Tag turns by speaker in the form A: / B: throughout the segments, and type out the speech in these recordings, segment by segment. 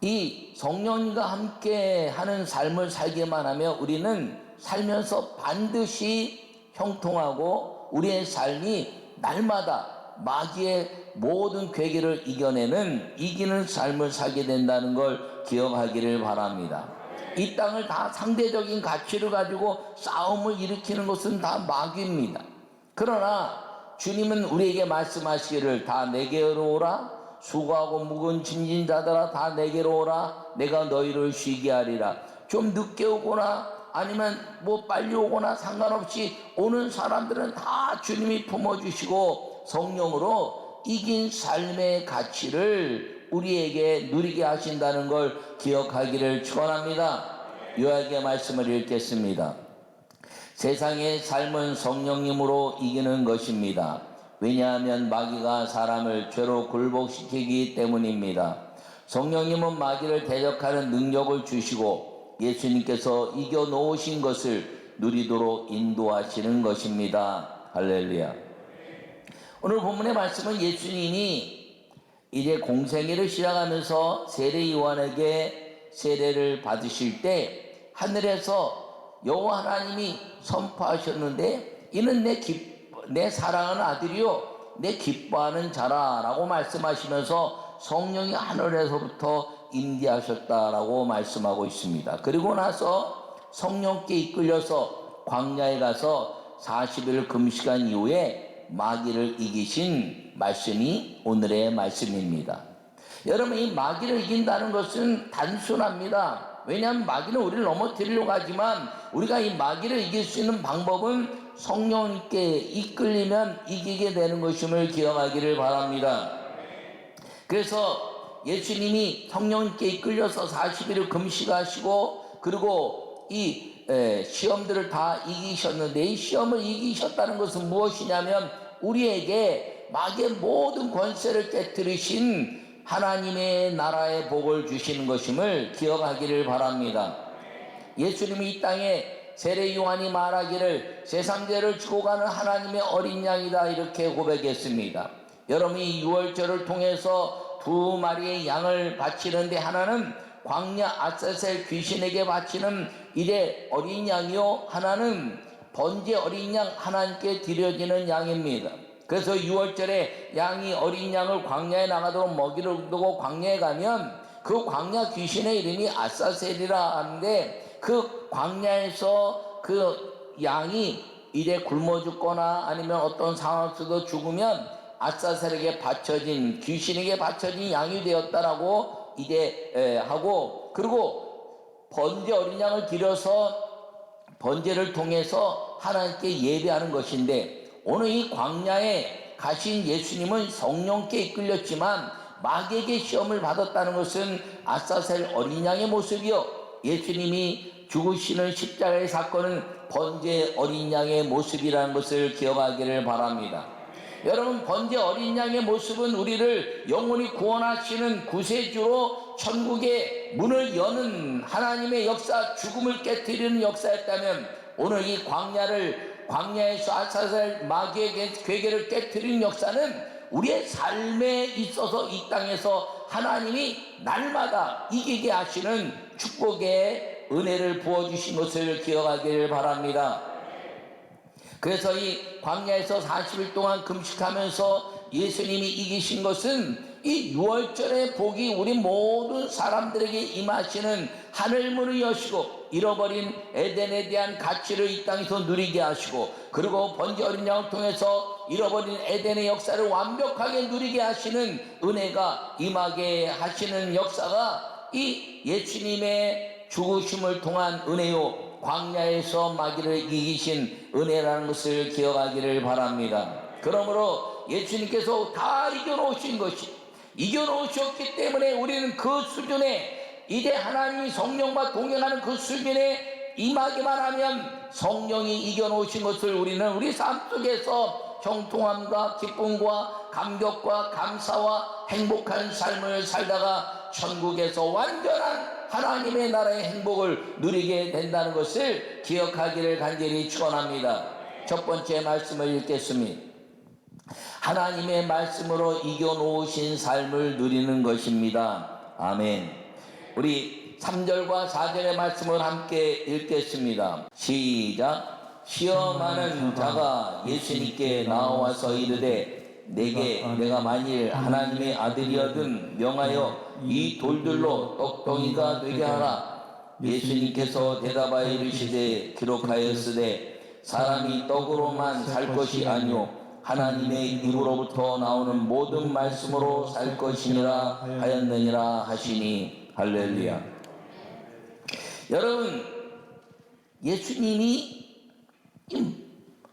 A: 이 성령님과 함께 하는 삶을 살게만 하면 우리는 살면서 반드시 형통하고 우리의 삶이 날마다 마귀의 모든 괴계를 이기는 삶을 살게 된다는 걸 기억하기를 바랍니다. 이 땅을 다 상대적인 가치를 가지고 싸움을 일으키는 것은 다 마귀입니다. 그러나 주님은 우리에게 말씀하시기를 다 내게로 오라, 수고하고 무거운 짐진 자들아 다 내게로 오라, 내가 너희를 쉬게 하리라. 좀 늦게 오거나 아니면 뭐 빨리 오거나 상관없이 오는 사람들은 다 주님이 품어주시고 성령으로 이긴 삶의 가치를 우리에게 누리게 하신다는 걸 기억하기를 축원합니다. 요약의 말씀을 읽겠습니다. 세상의 삶은 성령님으로 이기는 것입니다. 왜냐하면 마귀가 사람을 죄로 굴복시키기 때문입니다. 성령님은 마귀를 대적하는 능력을 주시고 예수님께서 이겨놓으신 것을 누리도록 인도하시는 것입니다. 할렐루야. 오늘 본문의 말씀은 예수님이 이제 공생애를 시작하면서 세례 요한에게 세례를 받으실 때 하늘에서 여호와 하나님이 선포하셨는데 이는 내 사랑하는 아들이요 내 기뻐하는 자라라고 말씀하시면서 성령이 하늘에서부터 임재하셨다라고 말씀하고 있습니다. 그리고 나서 성령께 이끌려서 광야에 가서 40일 금식한 이후에 마귀를 이기신 말씀이 오늘의 말씀입니다. 여러분, 이 마귀를 이긴다는 것은 단순합니다. 왜냐하면 마귀는 우리를 넘어뜨리려고 하지만 우리가 이 마귀를 이길 수 있는 방법은 성령님께 이끌리면 이기게 되는 것임을 기억하기를 바랍니다. 그래서 예수님이 성령님께 이끌려서 40일을 금식하시고 그리고 이 시험들을 다 이기셨는데 이 시험을 이기셨다는 것은 무엇이냐면 우리에게 마귀의 모든 권세를 깨뜨리신 하나님의 나라의 복을 주시는 것임을 기억하기를 바랍니다. 예수님이 이 땅에 세례 요한이 말하기를 세상 죄를 지고 가는 하나님의 어린 양이다 이렇게 고백했습니다. 여러분이 유월절을 통해서 두 마리의 양을 바치는데 하나는 광야 아사셀 귀신에게 바치는 이제 어린 양이요 하나는 번제 어린 양 하나님께 드려지는 양입니다. 그래서 유월절에 양이 어린 양을 광야에 나가도록 먹이를 두고 광야에 가면 그 광야 귀신의 이름이 아사셀이라 하는데 그 광야에서 그 양이 이제 굶어 죽거나 아니면 어떤 상황에서도 죽으면 아사셀에게 바쳐진 귀신에게 바쳐진 양이 되었다라고 이제 하고 그리고 번제 어린 양을 드려서 번제를 통해서 하나님께 예배하는 것인데 오늘 이 광야에 가신 예수님은 성령께 이끌렸지만 마귀에게 시험을 받았다는 것은 아사셀 어린 양의 모습이요 예수님이 죽으시는 십자가의 사건은 번제 어린 양의 모습이라는 것을 기억하기를 바랍니다. 여러분, 번제 어린 양의 모습은 우리를 영원히 구원하시는 구세주로 천국의 문을 여는 하나님의 역사, 죽음을 깨뜨리는 역사였다면 오늘 이 광야에서 아사셀 마귀의 괴계를 깨뜨리는 역사는 우리의 삶에 있어서 이 땅에서 하나님이 날마다 이기게 하시는 축복의 은혜를 부어주신 것을 기억하기를 바랍니다. 그래서 이 광야에서 40일 동안 금식하면서 예수님이 이기신 것은 이 유월절의 복이 우리 모든 사람들에게 임하시는 하늘문을 여시고 잃어버린 에덴에 대한 가치를 이 땅에서 누리게 하시고 그리고 번제 어린 양을 통해서 잃어버린 에덴의 역사를 완벽하게 누리게 하시는 은혜가 임하게 하시는 역사가 이 예수님의 죽으심을 통한 은혜요 광야에서 마귀를 이기신 은혜라는 것을 기억하기를 바랍니다. 그러므로 예수님께서 다 이겨놓으신 것이 이겨놓으셨기 때문에 우리는 그 수준에 이제 하나님이 성령과 동행하는 그 수준에 임하기만 하면 성령이 이겨놓으신 것을 우리는 우리 삶 속에서 형통함과 기쁨과 감격과 감사와 행복한 삶을 살다가 천국에서 완전한 하나님의 나라의 행복을 누리게 된다는 것을 기억하기를 간절히 축원합니다. 첫 번째 말씀을 읽겠습니다. 하나님의 말씀으로 이겨놓으신 삶을 누리는 것입니다. 아멘. 우리 3절과 4절의 말씀을 함께 읽겠습니다. 시작. 시험하는 자가 예수님께 나와서 이르되 내가 만일 하나님의 아들이어든 명하여 이 돌들로 떡덩이가 되게 하라. 예수님께서 대답하여 이르시되 기록하였으되 사람이 떡으로만 살 것이 아니요 하나님의 입으로부터 나오는 모든 말씀으로 살 것이니라 하였느니라 하시니. 할렐루야. 여러분, 예수님이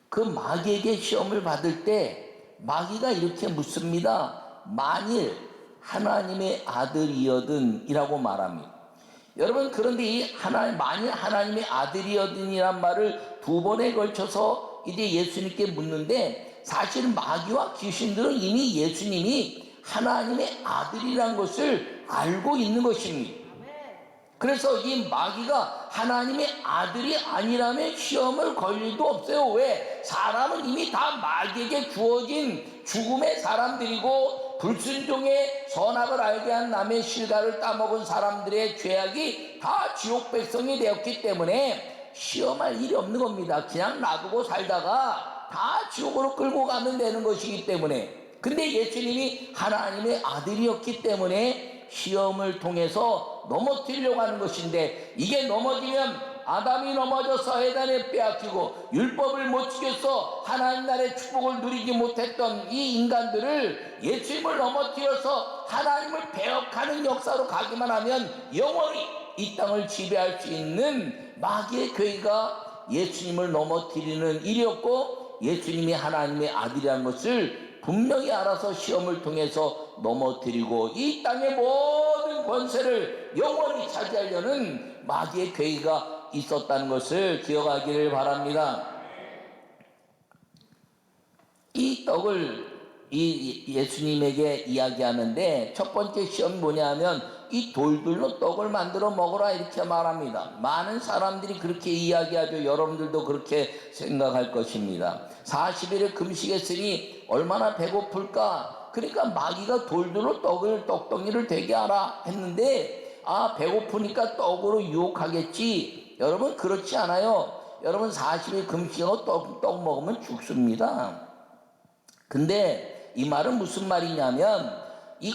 A: 그 마귀에게 시험을 받을 때 마귀가 이렇게 묻습니다. 만일 하나님의 아들이어든 이라고 말합니다. 여러분, 그런데 이 만일 하나님의 아들이어든이란 말을 두 번에 걸쳐서 이제 예수님께 묻는데, 사실 마귀와 귀신들은 이미 예수님이 하나님의 아들이라는 것을 알고 있는 것입니다. 그래서 이 마귀가 하나님의 아들이 아니라면 시험을 걸 일도 없어요. 왜? 사람은 이미 다 마귀에게 주어진 죽음의 사람들이고 불순종의 선악을 알게 한 남의 실과를 따먹은 사람들의 죄악이 다 지옥 백성이 되었기 때문에 시험할 일이 없는 겁니다. 그냥 놔두고 살다가 다 지옥으로 끌고 가면 되는 것이기 때문에. 근데 예수님이 하나님의 아들이었기 때문에 시험을 통해서 넘어뜨리려고 하는 것인데, 이게 넘어지면 아담이 넘어져서 에덴에 빼앗기고 율법을 못 지켜서 하나님 나라의 축복을 누리지 못했던 이 인간들을 예수님을 넘어뜨려서 하나님을 배역하는 역사로 가기만 하면 영원히 이 땅을 지배할 수 있는 마귀의 괴가 예수님을 넘어뜨리는 일이었고, 예수님이 하나님의 아들이라는 것을 분명히 알아서 시험을 통해서 넘어뜨리고 이 땅의 모든 권세를 영원히 차지하려는 마귀의 괴의가 있었다는 것을 기억하기를 바랍니다. 이 떡을 예수님에게 이야기하는데 첫 번째 시험이 뭐냐면 이 돌들로 떡을 만들어 먹으라 이렇게 말합니다. 많은 사람들이 그렇게 이야기하죠. 여러분들도 그렇게 생각할 것입니다. 40일을 금식했으니 얼마나 배고플까. 그러니까 마귀가 돌들로 떡덩이를 되게 하라 했는데, 배고프니까 떡으로 유혹하겠지. 여러분, 그렇지 않아요. 여러분, 40일 금식하고 떡 먹으면 죽습니다. 근데 이 말은 무슨 말이냐면, 이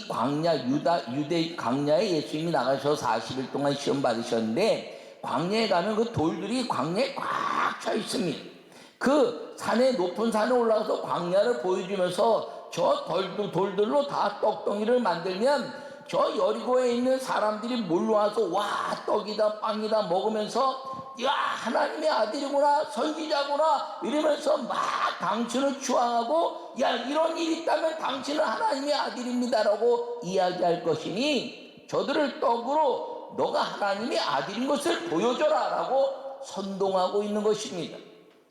A: 유대 광야에 예수님이 나가셔서 40일 동안 시험 받으셨는데, 광야에 가면 그 돌들이 광야에 꽉 차 있습니다. 그 높은 산에 올라가서 광야를 보여주면서 저 돌들로 다 떡덩이를 만들면 저 여리고에 있는 사람들이 몰려와서 와, 떡이다 빵이다 먹으면서 야, 하나님의 아들이구나, 선지자구나 이러면서 막 당신을 추앙하고, 야, 이런 일이 있다면 당신은 하나님의 아들입니다라고 이야기할 것이니 저들을 떡으로 너가 하나님의 아들인 것을 보여줘라 라고 선동하고 있는 것입니다.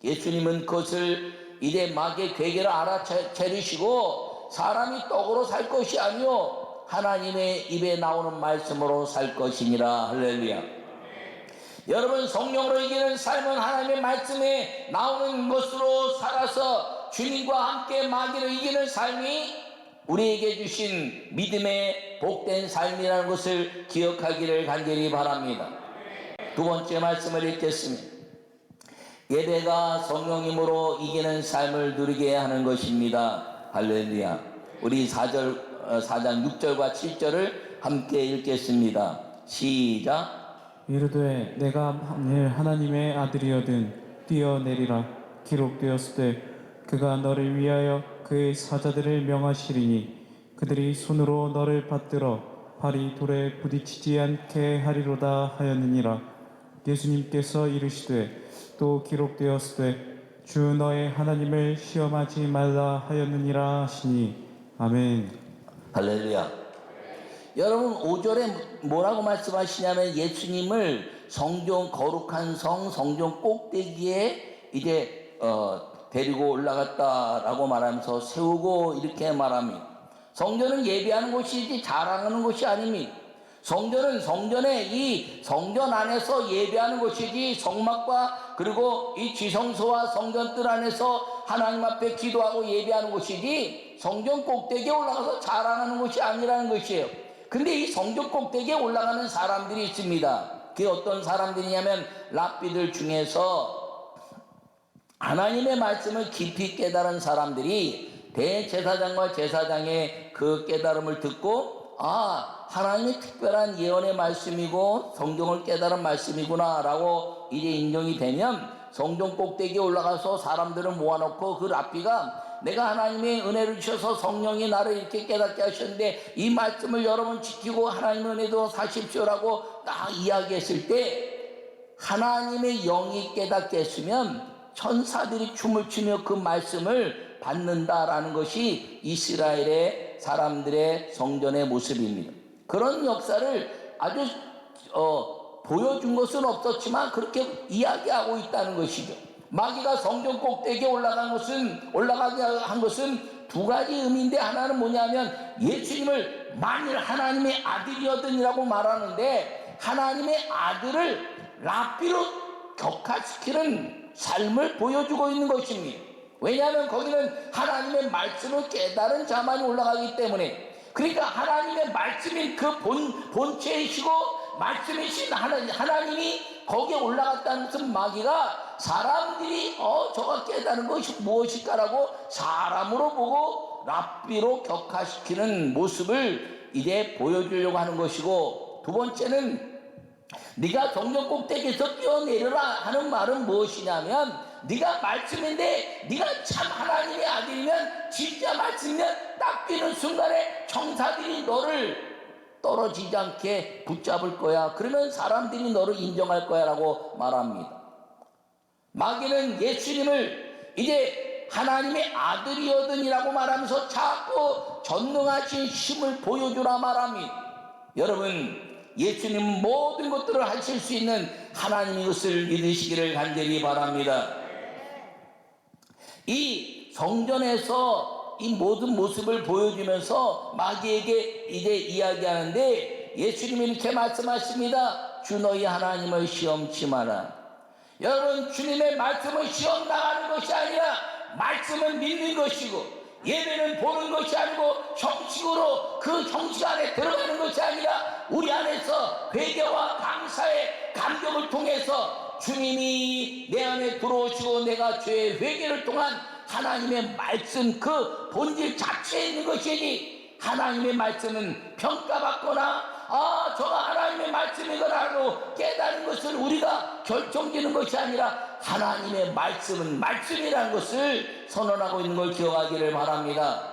A: 예수님은 그것을 이제 마귀의 괴계를 알아채리시고 사람이 떡으로 살 것이 아니요 하나님의 입에 나오는 말씀으로 살 것이니라. 할렐루야. 여러분, 성령으로 이기는 삶은 하나님의 말씀에 나오는 것으로 살아서 주님과 함께 마귀를 이기는 삶이 우리에게 주신 믿음의 복된 삶이라는 것을 기억하기를 간절히 바랍니다. 두 번째 말씀을 읽겠습니다. 예배가 성령님으로 이기는 삶을 누리게 하는 것입니다. 할렐루야. 우리 4장 6절과 7절을 함께 읽겠습니다. 시작.
B: 이르되 내가 만일 하나님의 아들이어든 뛰어내리라. 기록되었을 때 그가 너를 위하여 그의 사자들을 명하시리니 그들이 손으로 너를 받들어 발이 돌에 부딪히지 않게 하리로다 하였느니라. 예수님께서 이르시되 또 기록되었을 때 주 너의 하나님을 시험하지 말라 하였느니라 하시니. 아멘.
A: 할렐루야. 여러분, 5절에 뭐라고 말씀하시냐면 예수님을 성전 거룩한 성전 꼭대기에 이제 데리고 올라갔다라고 말하면서 세우고 이렇게 말합니다. 성전은 예배하는 곳이지 자랑하는 곳이 아닙니다. 성전은 이 성전 안에서 예배하는 곳이지 성막과 그리고 이 지성소와 성전뜰 안에서 하나님 앞에 기도하고 예배하는 곳이지 성전 꼭대기에 올라가서 자랑하는 곳이 아니라는 것이에요. 근데 이 성전 꼭대기에 올라가는 사람들이 있습니다. 그게 어떤 사람들이냐면 랍비들 중에서 하나님의 말씀을 깊이 깨달은 사람들이 대제사장과 제사장의 그 깨달음을 듣고 하나님의 특별한 예언의 말씀이고 성경을 깨달은 말씀이구나 라고 이제 인정이 되면 성전 꼭대기에 올라가서 사람들을 모아놓고 그 랍비가 내가 하나님의 은혜를 주셔서 성령이 나를 이렇게 깨닫게 하셨는데 이 말씀을 여러분 지키고 하나님의 은혜도 사십시오라고 딱 이야기했을 때 하나님의 영이 깨닫게 했으면 천사들이 춤을 추며 그 말씀을 받는다라는 것이 이스라엘의 사람들의 성전의 모습입니다. 그런 역사를 아주 보여준 것은 없었지만 그렇게 이야기하고 있다는 것이죠. 마귀가 성전 꼭대기에 올라가게 한 것은 두 가지 의미인데 하나는 뭐냐면 예수님을 만일 하나님의 아들이었더니라고 말하는데 하나님의 아들을 랍비로 격화시키는 삶을 보여주고 있는 것입니다. 왜냐하면 거기는 하나님의 말씀을 깨달은 자만이 올라가기 때문에 그러니까 하나님의 말씀인 그 본체이시고 말씀이신 하나님이 거기에 올라갔다는 것은 마귀가 사람들이 저가 깨달은 것이 무엇일까라고 사람으로 보고 랍비로 격화시키는 모습을 이제 보여주려고 하는 것이고 두 번째는 네가 성전 꼭대기에서 뛰어내려라 하는 말은 무엇이냐면 네가 말씀인데 네가 참 하나님의 아들이면 진짜 말씀이면 딱 뛰는 순간에 천사들이 너를 떨어지지 않게 붙잡을 거야. 그러면 사람들이 너를 인정할 거야 라고 말합니다. 마귀는 예수님을 이제 하나님의 아들이거든이라고 말하면서 자꾸 전능하신 힘을 보여주라 말합니다. 여러분 예수님은 모든 것들을 하실 수 있는 하나님의 것을 믿으시기를 간절히 바랍니다. 이 성전에서 이 모든 모습을 보여주면서 마귀에게 이제 이야기하는데 예수님이 이렇게 말씀하십니다. 주 너희 하나님을 시험치 마라. 여러분 주님의 말씀은 시험 나가는 것이 아니라 말씀은 믿는 것이고 예배는 보는 것이 아니고 형식으로 그 형식 안에 들어가는 것이 아니라 우리 안에서 회개와 감사의 감격을 통해서 주님이 내 안에 들어오시고 내가 죄의 회개를 통한 하나님의 말씀 그 본질 자체에 있는 것이니 하나님의 말씀은 평가받거나 저가 하나님의 말씀이거라고 깨달은 것을 우리가 결정짓는 것이 아니라 하나님의 말씀은 말씀이라는 것을 선언하고 있는 걸 기억하기를 바랍니다.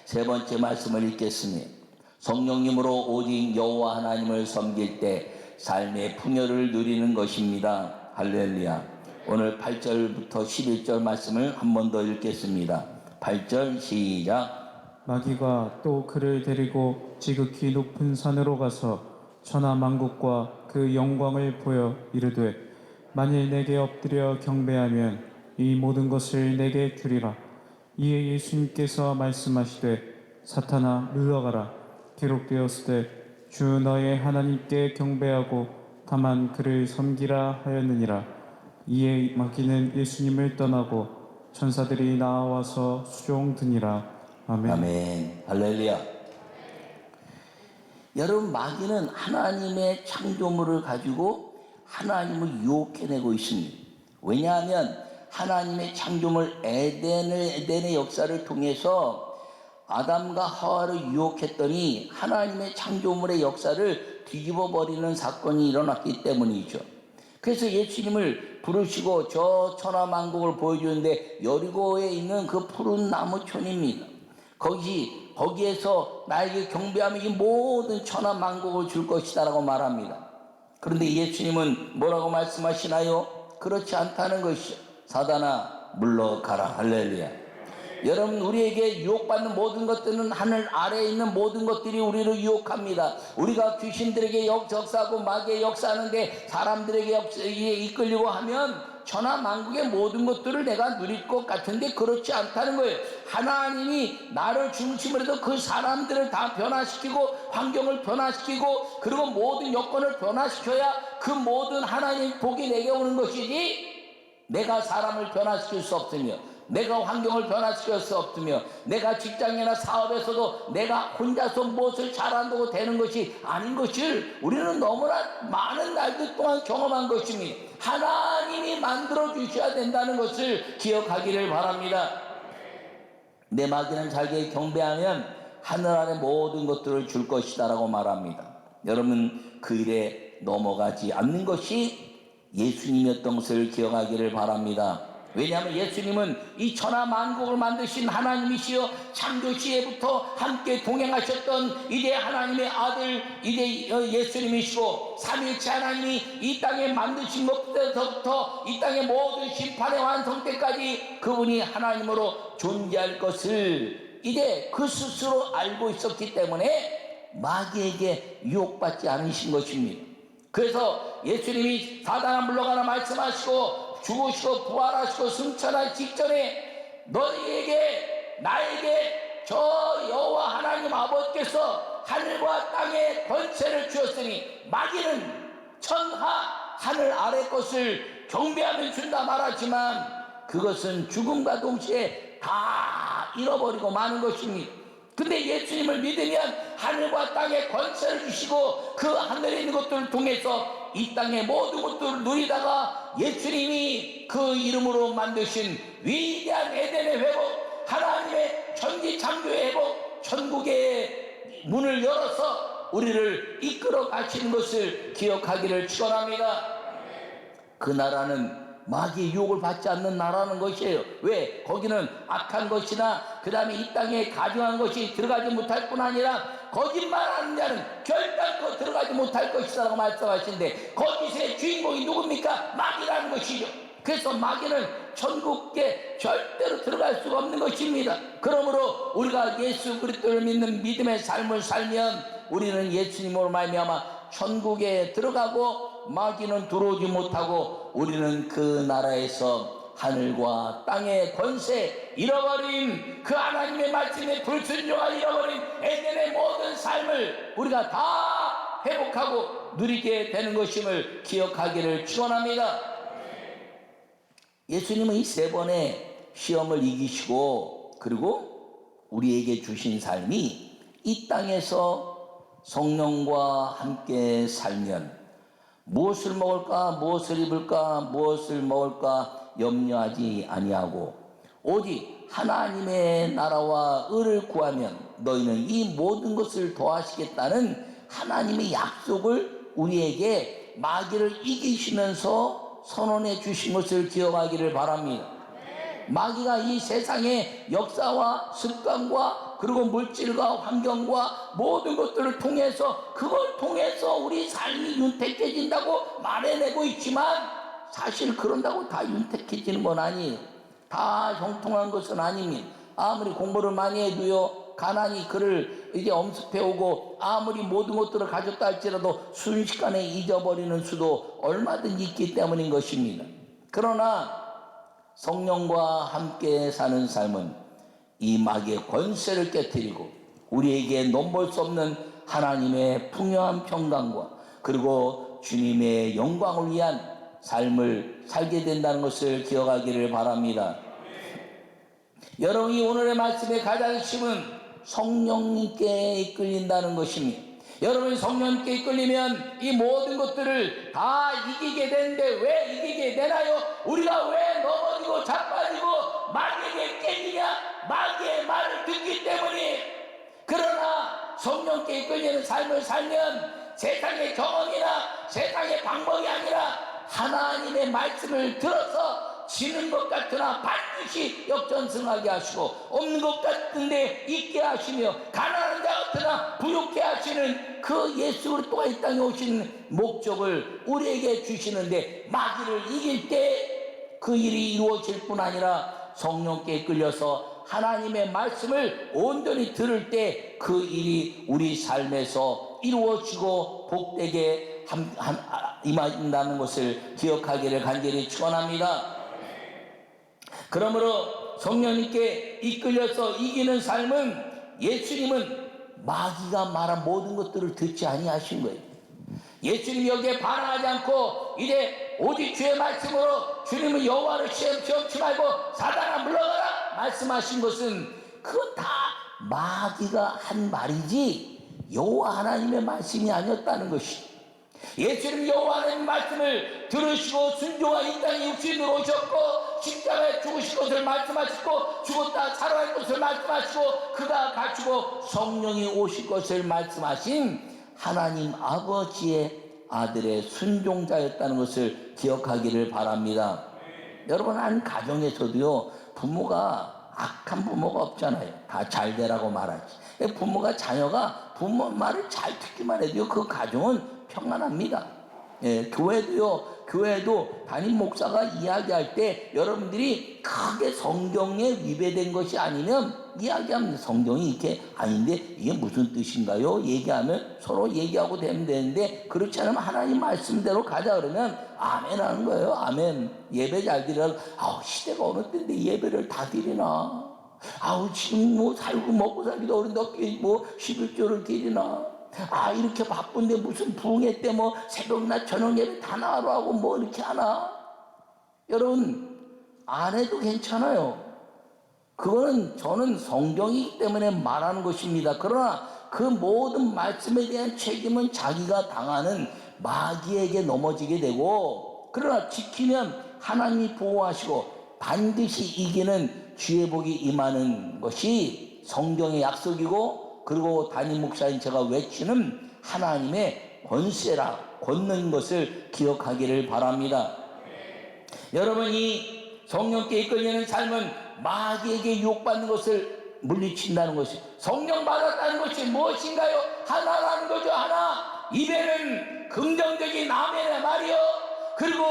A: 세 번째 말씀을 읽겠습니다. 성령님으로 오직 여호와 하나님을 섬길 때 삶의 풍요를 누리는 것입니다. 할렐루야. 오늘 8절부터 11절 말씀을 한 번 더 읽겠습니다. 8절 시작.
B: 마귀가 또 그를 데리고 지극히 높은 산으로 가서 천하 만국과 그 영광을 보여 이르되 만일 내게 엎드려 경배하면 이 모든 것을 내게 주리라. 이에 예수님께서 말씀하시되 사탄아 물러가라. 기록되었으되 주 너의 하나님께 경배하고 다만 그를 섬기라 하였느니라. 이에 마귀는 예수님을 떠나고 천사들이 나와서 수종드니라. 아멘.
A: 아멘. 할렐루야. 여러분 마귀는 하나님의 창조물을 가지고 하나님을 유혹해내고 있습니다. 왜냐하면 하나님의 창조물 에덴의 역사를 통해서 아담과 하와를 유혹했더니 하나님의 창조물의 역사를 뒤집어 버리는 사건이 일어났기 때문이죠. 그래서 예수님을 부르시고 저 천하만국을 보여주는데 여리고에 있는 그 푸른 나무촌입니다. 거기에서 나에게 경배하면 이 모든 천하만국을 줄 것이다라고 말합니다. 그런데 예수님은 뭐라고 말씀하시나요? 그렇지 않다는 것이죠. 사단아 물러가라. 할렐루야. 여러분 우리에게 유혹받는 모든 것들은 하늘 아래에 있는 모든 것들이 우리를 유혹합니다. 우리가 귀신들에게 역사하고 마귀에 역사하는데 사람들에게 이끌리고 하면 천하만국의 모든 것들을 내가 누릴 것 같은데 그렇지 않다는 거예요. 하나님이 나를 중심으로 해서 그 사람들을 다 변화시키고 환경을 변화시키고 그리고 모든 여건을 변화시켜야 그 모든 하나님 복이 내게 오는 것이지 내가 사람을 변화시킬 수 없으며 내가 환경을 변화시킬 수 없으며 내가 직장이나 사업에서도 내가 혼자서 무엇을 잘한다고 되는 것이 아닌 것을 우리는 너무나 많은 날들 동안 경험한 것입니다. 하나님이 만들어 주셔야 된다는 것을 기억하기를 바랍니다. 내 마귀는 자기의 경배하면 하늘 아래 모든 것들을 줄 것이다 라고 말합니다. 여러분, 그 일에 넘어가지 않는 것이 예수님이었던 것을 기억하기를 바랍니다. 왜냐하면 예수님은 이 천하 만국을 만드신 하나님이시여 창조 시에부터 함께 동행하셨던 이제 하나님의 아들 이제 예수님이시고 삼위일체 하나님이 이 땅에 만드신 것부터 이 땅의 모든 심판의 완성 때까지 그분이 하나님으로 존재할 것을 이제 그 스스로 알고 있었기 때문에 마귀에게 유혹받지 않으신 것입니다. 그래서 예수님이 사단아 물러가라 말씀하시고 죽으시고 부활하시고 승천하기 직전에 너희에게 나에게 저 여호와 하나님 아버지께서 하늘과 땅의 권세를 주었으니 마귀는 천하 하늘 아래 것을 경배하면 준다 말하지만 그것은 죽음과 동시에 다 잃어버리고 마는 것입니다. 근데 예수님을 믿으면 하늘과 땅의 권세를 주시고 그 하늘에 있는 것들을 통해서 이 땅의 모든 것들을 누리다가 예수님이 그 이름으로 만드신 위대한 에덴의 회복, 하나님의 천지 창조의 회복, 천국의 문을 열어서 우리를 이끌어 가시는 것을 기억하기를 축원합니다. 그 나라는 마귀의 유혹을 받지 않는 나라는 것이에요. 왜? 거기는 악한 것이나 그 다음에 이 땅에 가증한 것이 들어가지 못할 뿐 아니라 거짓말하는 자는 결단코 들어가지 못할 것이라고 말씀하시는데 거짓의 주인공이 누굽니까? 마귀라는 것이죠. 그래서 마귀는 천국에 절대로 들어갈 수가 없는 것입니다. 그러므로 우리가 예수 그리스도를 믿는 믿음의 삶을 살면 우리는 예수님으로 말미암아 천국에 들어가고 마귀는 들어오지 못하고 우리는 그 나라에서 하늘과 땅의 권세 잃어버린 그 하나님의 말씀에 불순종한 잃어버린 에덴의 모든 삶을 우리가 다 회복하고 누리게 되는 것임을 기억하기를 축원합니다. 예수님은 이 세 번의 시험을 이기시고 그리고 우리에게 주신 삶이 이 땅에서 성령과 함께 살면 무엇을 먹을까 무엇을 입을까 무엇을 먹을까 염려하지 아니하고 오직 하나님의 나라와 의를 구하면 너희는 이 모든 것을 더하시겠다는 하나님의 약속을 우리에게 마귀를 이기시면서 선언해 주신 것을 기억하기를 바랍니다. 마귀가 이 세상의 역사와 습관과 그리고 물질과 환경과 모든 것들을 통해서 그걸 통해서 우리 삶이 윤택해진다고 말해내고 있지만 사실 그런다고 다 윤택해지는 건 아니에요. 다 형통한 것은 아닙니다. 아무리 공부를 많이 해도요 가난이 그를 이제 엄습해오고 아무리 모든 것들을 가졌다 할지라도 순식간에 잊어버리는 수도 얼마든지 있기 때문인 것입니다. 그러나 성령과 함께 사는 삶은 이 마귀의 권세를 깨뜨리고 우리에게 넘볼 수 없는 하나님의 풍요한 평강과 그리고 주님의 영광을 위한 삶을 살게 된다는 것을 기억하기를 바랍니다. 여러분이 오늘의 말씀의 가장 핵심은 성령님께 이끌린다는 것입니다. 여러분이 성령님께 이끌리면 이 모든 것들을 다 이기게 되는데 왜 이기게 되나요? 우리가 왜 넘어지고 자빠지고 마귀에게 깨지냐? 마귀의 말을 듣기 때문에. 그러나 성령께 이끌리는 삶을 살면 세상의 경험이나 세상의 방법이 아니라 하나님의 말씀을 들어서 지는 것 같으나 반드시 역전승하게 하시고 없는 것 같은데 있게 하시며 가난한 자 같으나 부유케 하시는 그 예수 그리스도가 이 땅에 오신 목적을 우리에게 주시는데 마귀를 이길 때 그 일이 이루어질 뿐 아니라 성령께 끌려서 하나님의 말씀을 온전히 들을 때 그 일이 우리 삶에서 이루어지고 복되게 임한다는 것을 기억하기를 간절히 축원합니다. 그러므로 성령님께 이끌려서 이기는 삶은 예수님은 마귀가 말한 모든 것들을 듣지 아니하신 거예요. 예수님이 여기에 반항하지 않고 이제 오직 주의 말씀으로 주님은 여호와를 시험치 말고 사단아 물러가라 말씀하신 것은 그건 다 마귀가 한 말이지 여호와 하나님의 말씀이 아니었다는 것이. 예수님 여호와 하나님의 말씀을 들으시고 순종하 이 땅에 육신으로 오셨고 십자가에 죽으실 것을 말씀하시고 죽었다 살아날 것을 말씀하시고 그가 가시고 성령이 오실 것을 말씀하신 하나님 아버지의 아들의 순종자였다는 것을 기억하기를 바랍니다. 여러분, 한 가정에서도요 부모가 악한 부모가 없잖아요. 다 잘 되라고 말하지. 부모가 자녀가 부모 말을 잘 듣기만 해도요 그 가정은 평안합니다. 교회도 담임 목사가 이야기할 때 여러분들이 크게 성경에 위배된 것이 아니면 이야기하면 성경이 이렇게 아닌데 이게 무슨 뜻인가요? 얘기하면 서로 얘기하고 되면 되는데 그렇지 않으면 하나님 말씀대로 가자 그러면 아멘 하는 거예요. 아멘. 예배 잘 드리라고. 시대가 어느 때인데 예배를 다 드리나? 지금 뭐 살고 먹고 살기도 어려운데 어떻게 뭐 11조를 드리나? 이렇게 바쁜데 무슨 부흥회 때 뭐 새벽낮 저녁 예배 다 나가러 하고 뭐 이렇게 하나? 여러분, 안 해도 괜찮아요. 그거는 저는 성경이기 때문에 말하는 것입니다. 그러나 그 모든 말씀에 대한 책임은 자기가 당하는 마귀에게 넘어지게 되고, 그러나 지키면 하나님이 보호하시고 반드시 이기는 주의 복이 임하는 것이 성경의 약속이고, 그리고 담임 목사인 제가 외치는 하나님의 권세라 권는 것을 기억하기를 바랍니다. 여러분이 성령께 이끌리는 삶은 마귀에게 유혹받는 것을 물리친다는 것이, 성령 받았다는 것이 무엇인가요? 하나라는 거죠. 하나. 입에는 긍정적인 아멘의 말이요, 그리고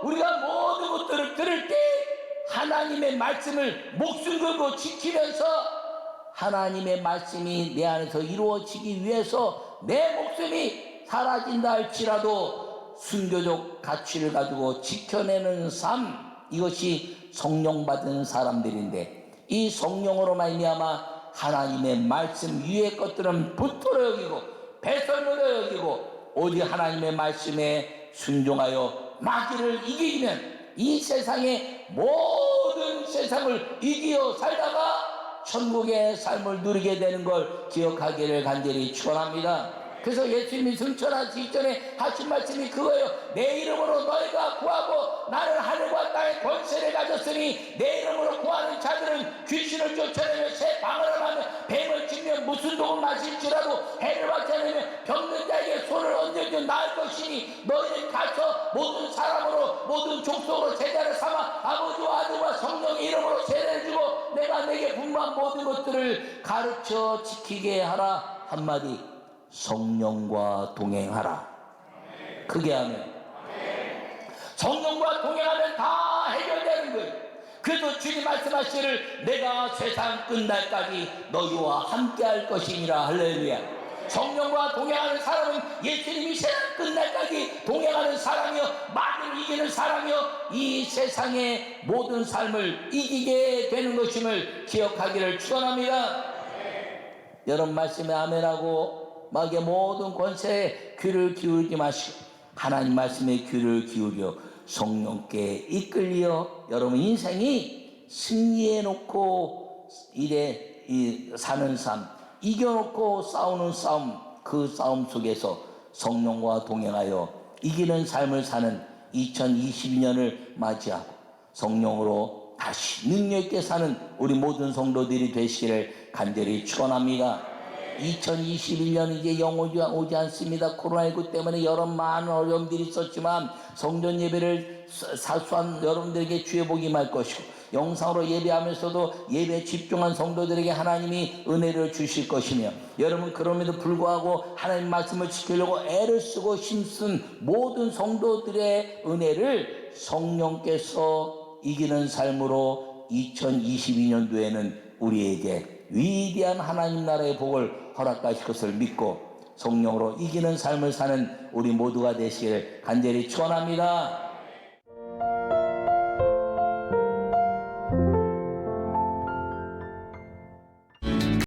A: 우리가 모든 것들을 들을 때 하나님의 말씀을 목숨 걸고 지키면서 하나님의 말씀이 내 안에서 이루어지기 위해서 내 목숨이 사라진다 할지라도 순교적 가치를 가지고 지켜내는 삶, 이것이 성령 받은 사람들인데, 이 성령으로 말미암아 하나님의 말씀 위의 것들은 붙들어 여기고 배설물로 여기고 오직 하나님의 말씀에 순종하여 마귀를 이기면 이 세상의 모든 세상을 이기어 살다가 천국의 삶을 누리게 되는 걸 기억하기를 간절히 축원합니다. 그래서 예수님이 승천하시기 전에 하신 말씀이 그거예요. 내 이름으로 너희가 구하고 나는 하늘과 땅의 권세를 가졌으니 내 이름으로 구하는 자들은 귀신을 쫓아내며 새 방언을 하며 뱀을 치며 무슨 독을 마실지라도 해를 받지 않으며 병든 자에게 손을 얹어줘 나을 것이니 너희는 가서 모든 사람으로 모든 족속으로 제자를 삼아 아버지와 아들과 성령의 이름으로 세례를 주고 내가 내게 분부한 모든 것들을 가르쳐 지키게 하라. 한마디, 성령과 동행하라. 그게 하면 성령과 동행하면 다 해결되는 거예요. 그래서 주님 말씀하시기를 내가 세상 끝날까지 너희와 함께할 것이니라. 할렐루야. 성령과 동행하는 사람은 예수님이 세상 끝날까지 동행하는 사람이요, 마귀를 이기는 사람이요, 이 세상의 모든 삶을 이기게 되는 것임을 기억하기를 축원합니다. 여러분 말씀에 아멘하고 마귀의 모든 권세에 귀를 기울이지 마시고 하나님 말씀에 귀를 기울여 성령께 이끌려 여러분 인생이 승리해 놓고 사는 삶, 이겨놓고 싸우는 싸움, 그 싸움 속에서 성령과 동행하여 이기는 삶을 사는 2022년을 맞이하고 성령으로 다시 능력 있게 사는 우리 모든 성도들이 되시기를 간절히 축원합니다. 2021년 이제 영원히 오지 않습니다. 코로나19 때문에 여러 많은 어려움들이 있었지만 성전 예배를 사수한 여러분들에게 주의 복이 임할 것이고 영상으로 예배하면서도 예배에 집중한 성도들에게 하나님이 은혜를 주실 것이며, 여러분 그럼에도 불구하고 하나님 말씀을 지키려고 애를 쓰고 힘쓴 모든 성도들의 은혜를 성령께서 이기는 삶으로 2022년도에는 우리에게 위대한 하나님 나라의 복을 허락하실 것을 믿고 성령으로 이기는 삶을 사는 우리 모두가 되시길 간절히 축원합니다.